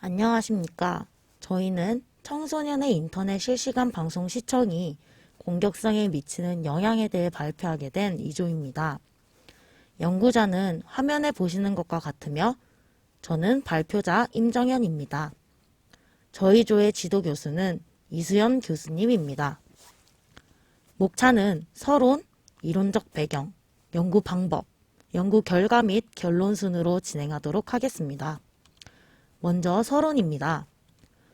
안녕하십니까. 저희는 청소년의 인터넷 실시간 방송 시청이 공격성에 미치는 영향에 대해 발표하게 된 2조입니다. 연구자는 화면에 보시는 것과 같으며 저는 발표자 임정현입니다. 저희 조의 지도 교수는 이수연 교수님입니다. 목차는 서론, 이론적 배경, 연구 방법, 연구 결과 및 결론 순으로 진행하도록 하겠습니다. 먼저 서론입니다.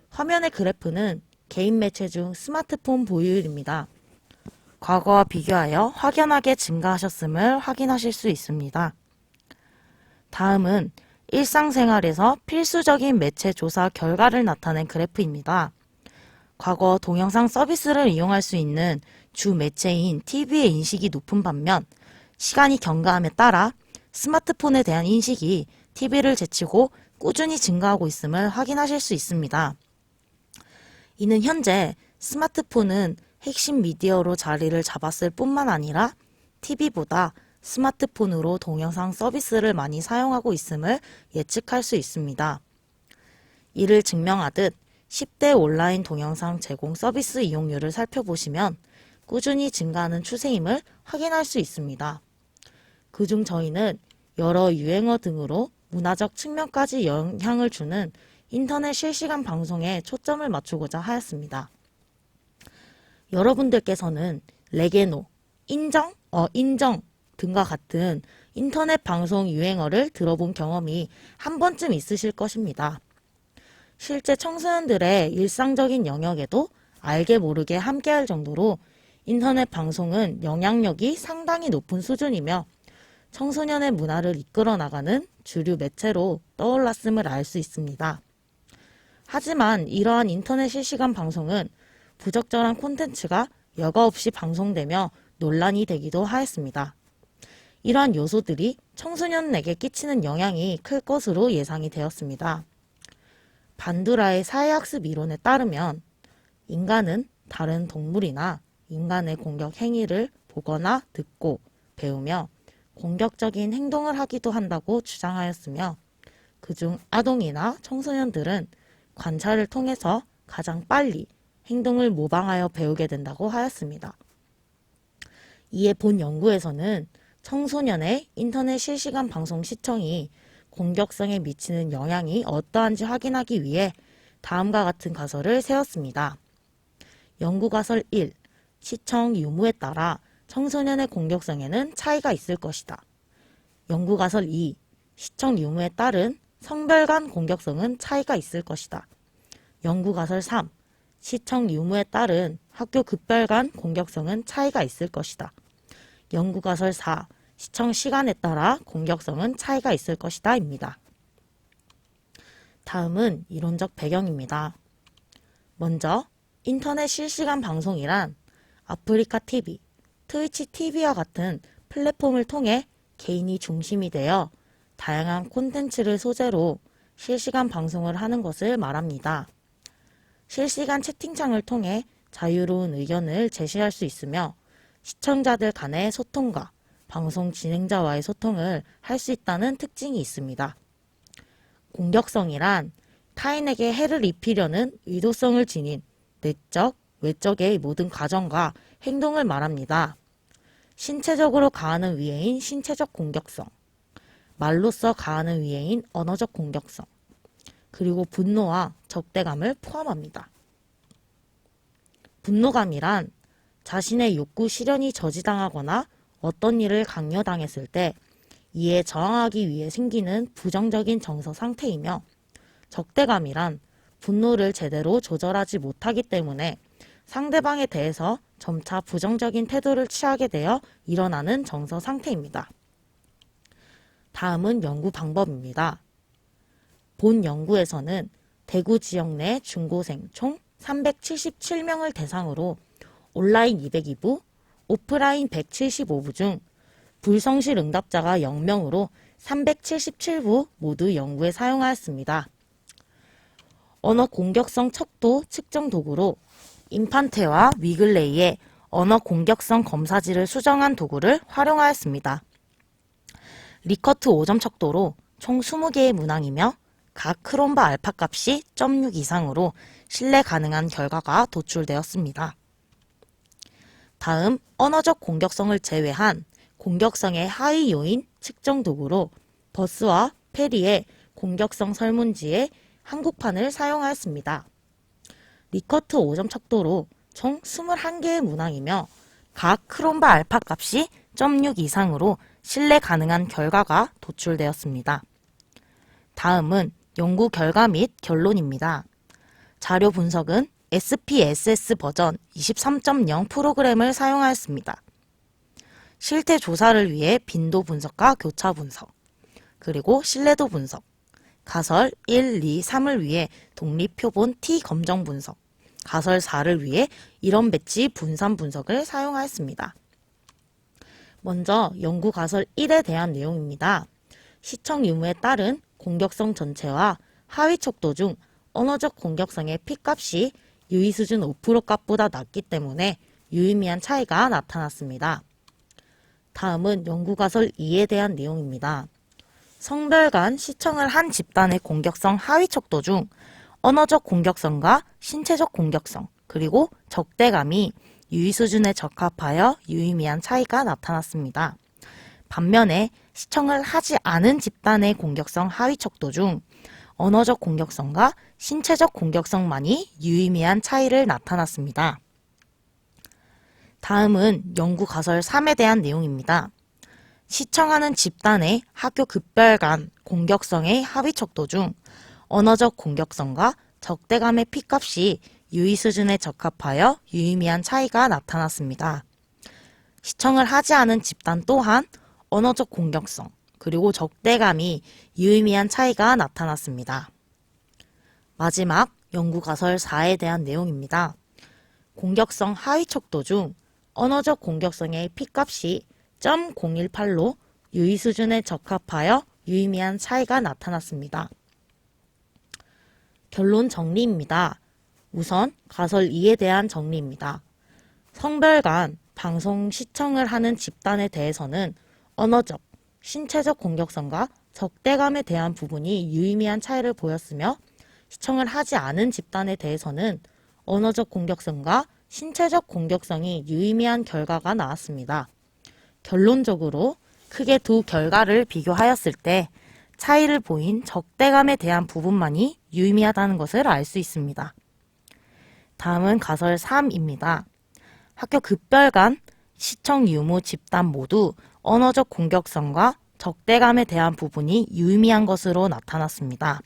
화면의 그래프는 개인 매체 중 스마트폰 보유율입니다. 과거와 비교하여 확연하게 증가하셨음을 확인하실 수 있습니다. 다음은 일상생활에서 필수적인 매체 조사 결과를 나타낸 그래프입니다. 과거 동영상 서비스를 이용할 수 있는 주 매체인 TV의 인식이 높은 반면 시간이 경과함에 따라 스마트폰에 대한 인식이 TV를 제치고 꾸준히 증가하고 있음을 확인하실 수 있습니다. 이는 현재 스마트폰은 핵심 미디어로 자리를 잡았을 뿐만 아니라 TV보다 스마트폰으로 동영상 서비스를 많이 사용하고 있음을 예측할 수 있습니다. 이를 증명하듯 10대 온라인 동영상 제공 서비스 이용률을 살펴보시면 꾸준히 증가하는 추세임을 확인할 수 있습니다. 그중 저희는 여러 유행어 등으로 문화적 측면까지 영향을 주는 인터넷 실시간 방송에 초점을 맞추고자 하였습니다. 여러분들께서는 레게노, 인정 등과 같은 인터넷 방송 유행어를 들어본 경험이 한 번쯤 있으실 것입니다. 실제 청소년들의 일상적인 영역에도 알게 모르게 함께할 정도로 인터넷 방송은 영향력이 상당히 높은 수준이며 청소년의 문화를 이끌어 나가는 주류 매체로 떠올랐음을 알 수 있습니다. 하지만 이러한 인터넷 실시간 방송은 부적절한 콘텐츠가 여과 없이 방송되며 논란이 되기도 하였습니다. 이러한 요소들이 청소년에게 끼치는 영향이 클 것으로 예상이 되었습니다. 반두라의 사회학습 이론에 따르면 인간은 다른 동물이나 인간의 공격 행위를 보거나 듣고 배우며 공격적인 행동을 하기도 한다고 주장하였으며 그중 아동이나 청소년들은 관찰을 통해서 가장 빨리 행동을 모방하여 배우게 된다고 하였습니다. 이에 본 연구에서는 청소년의 인터넷 실시간 방송 시청이 공격성에 미치는 영향이 어떠한지 확인하기 위해 다음과 같은 가설을 세웠습니다. 연구가설 1. 시청 유무에 따라 청소년의 공격성에는 차이가 있을 것이다. 연구가설 2. 시청 유무에 따른 성별 간 공격성은 차이가 있을 것이다. 연구가설 3. 시청 유무에 따른 학교 급별 간 공격성은 차이가 있을 것이다. 연구가설 4. 시청 시간에 따라 공격성은 차이가 있을 것이다 입니다. 다음은 이론적 배경입니다. 먼저 인터넷 실시간 방송이란 아프리카 TV, 트위치 TV와 같은 플랫폼을 통해 개인이 중심이 되어 다양한 콘텐츠를 소재로 실시간 방송을 하는 것을 말합니다. 실시간 채팅창을 통해 자유로운 의견을 제시할 수 있으며 시청자들 간의 소통과 방송 진행자와의 소통을 할 수 있다는 특징이 있습니다. 공격성이란 타인에게 해를 입히려는 의도성을 지닌 내적, 외적의 모든 과정과 행동을 말합니다. 신체적으로 가하는 위해인 신체적 공격성, 말로써 가하는 위해인 언어적 공격성, 그리고 분노와 적대감을 포함합니다. 분노감이란 자신의 욕구 실현이 저지당하거나 어떤 일을 강요당했을 때 이에 저항하기 위해 생기는 부정적인 정서 상태이며 적대감이란 분노를 제대로 조절하지 못하기 때문에 상대방에 대해서 점차 부정적인 태도를 취하게 되어 일어나는 정서 상태입니다. 다음은 연구 방법입니다. 본 연구에서는 대구 지역 내 중고생 총 377명을 대상으로 온라인 202부, 오프라인 175부 중 불성실 응답자가 0명으로 377부 모두 연구에 사용하였습니다. 언어 공격성 척도 측정 도구로 인판테와 위글레이의 언어 공격성 검사지를 수정한 도구를 활용하였습니다. 리커트 5점 척도로 총 20개의 문항이며 각 크롬바 알파 값이 0.6 이상으로 신뢰 가능한 결과가 도출되었습니다. 다음 언어적 공격성을 제외한 공격성의 하위 요인 측정 도구로 버스와 페리의 공격성 설문지의 한국판을 사용하였습니다. 리커트 5점 척도로 총 21개의 문항이며 각 크롬바 알파 값이 0.6 이상으로 신뢰 가능한 결과가 도출되었습니다. 다음은 연구 결과 및 결론입니다. 자료 분석은 SPSS 버전 23.0 프로그램을 사용하였습니다. 실태 조사를 위해 빈도 분석과 교차 분석, 그리고 신뢰도 분석, 가설 1, 2, 3을 위해 독립표본 T 검정 분석, 가설 4를 위해 이론 배치 분산 분석을 사용하였습니다. 먼저 연구 가설 1에 대한 내용입니다. 시청 유무에 따른 공격성 전체와 하위 척도 중 언어적 공격성의 P값이 유의 수준 5% 값보다 낮기 때문에 유의미한 차이가 나타났습니다. 다음은 연구 가설 2에 대한 내용입니다. 성별 간 시청을 한 집단의 공격성 하위 척도 중 언어적 공격성과 신체적 공격성, 그리고 적대감이 유의 수준에 적합하여 유의미한 차이가 나타났습니다. 반면에 시청을 하지 않은 집단의 공격성 하위 척도 중 언어적 공격성과 신체적 공격성만이 유의미한 차이를 나타났습니다. 다음은 연구 가설 3에 대한 내용입니다. 시청하는 집단의 학교 급별 간 공격성의 하위 척도 중 언어적 공격성과 적대감의 P값이 유의 수준에 적합하여 유의미한 차이가 나타났습니다. 시청을 하지 않은 집단 또한 언어적 공격성, 그리고 적대감이 유의미한 차이가 나타났습니다. 마지막 연구 가설 4에 대한 내용입니다. 공격성 하위 척도 중 언어적 공격성의 P값이 0.018로 유의 수준에 적합하여 유의미한 차이가 나타났습니다. 결론 정리입니다. 우선 가설 2에 대한 정리입니다. 성별 간 방송 시청을 하는 집단에 대해서는 언어적, 신체적 공격성과 적대감에 대한 부분이 유의미한 차이를 보였으며 시청을 하지 않은 집단에 대해서는 언어적 공격성과 신체적 공격성이 유의미한 결과가 나왔습니다. 결론적으로 크게 두 결과를 비교하였을 때 차이를 보인 적대감에 대한 부분만이 유의미하다는 것을 알 수 있습니다. 다음은 가설 3입니다. 학교 급별 간 시청 유무 집단 모두 언어적 공격성과 적대감에 대한 부분이 유의미한 것으로 나타났습니다.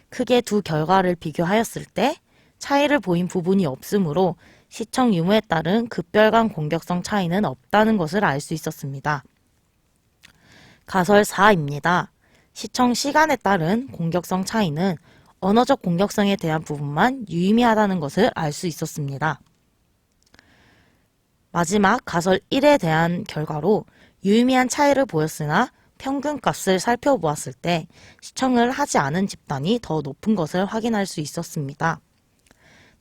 크게 두 결과를 비교하였을 때 차이를 보인 부분이 없으므로 시청 유무에 따른 급별 간 공격성 차이는 없다는 것을 알 수 있었습니다. 가설 4입니다. 시청 시간에 따른 공격성 차이는 언어적 공격성에 대한 부분만 유의미하다는 것을 알 수 있었습니다. 마지막 가설 1에 대한 결과로 유의미한 차이를 보였으나 평균값을 살펴보았을 때 시청을 하지 않은 집단이 더 높은 것을 확인할 수 있었습니다.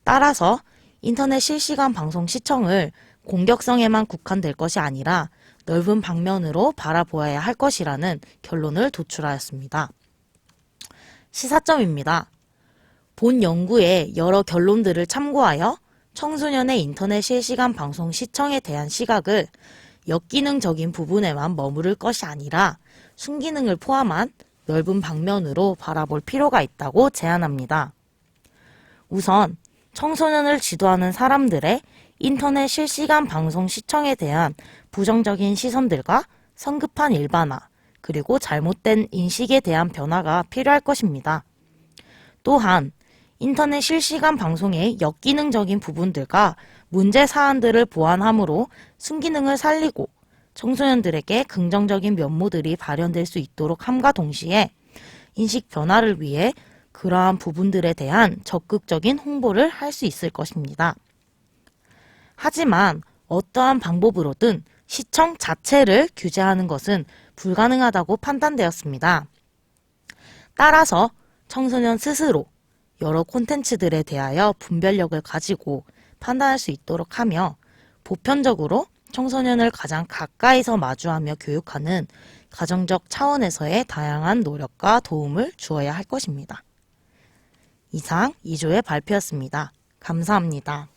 따라서 인터넷 실시간 방송 시청을 공격성에만 국한될 것이 아니라 넓은 방면으로 바라보아야 할 것이라는 결론을 도출하였습니다. 시사점입니다. 본 연구의 여러 결론들을 참고하여 청소년의 인터넷 실시간 방송 시청에 대한 시각을 역기능적인 부분에만 머무를 것이 아니라 순기능을 포함한 넓은 방면으로 바라볼 필요가 있다고 제안합니다. 우선 청소년을 지도하는 사람들의 인터넷 실시간 방송 시청에 대한 부정적인 시선들과 성급한 일반화, 그리고 잘못된 인식에 대한 변화가 필요할 것입니다. 또한 인터넷 실시간 방송의 역기능적인 부분들과 문제 사안들을 보완함으로 순기능을 살리고 청소년들에게 긍정적인 면모들이 발현될 수 있도록 함과 동시에 인식 변화를 위해 그러한 부분들에 대한 적극적인 홍보를 할 수 있을 것입니다. 하지만 어떠한 방법으로든 시청 자체를 규제하는 것은 불가능하다고 판단되었습니다. 따라서 청소년 스스로 여러 콘텐츠들에 대하여 분별력을 가지고 판단할 수 있도록 하며 보편적으로 청소년을 가장 가까이서 마주하며 교육하는 가정적 차원에서의 다양한 노력과 도움을 주어야 할 것입니다. 이상 2조의 발표였습니다. 감사합니다.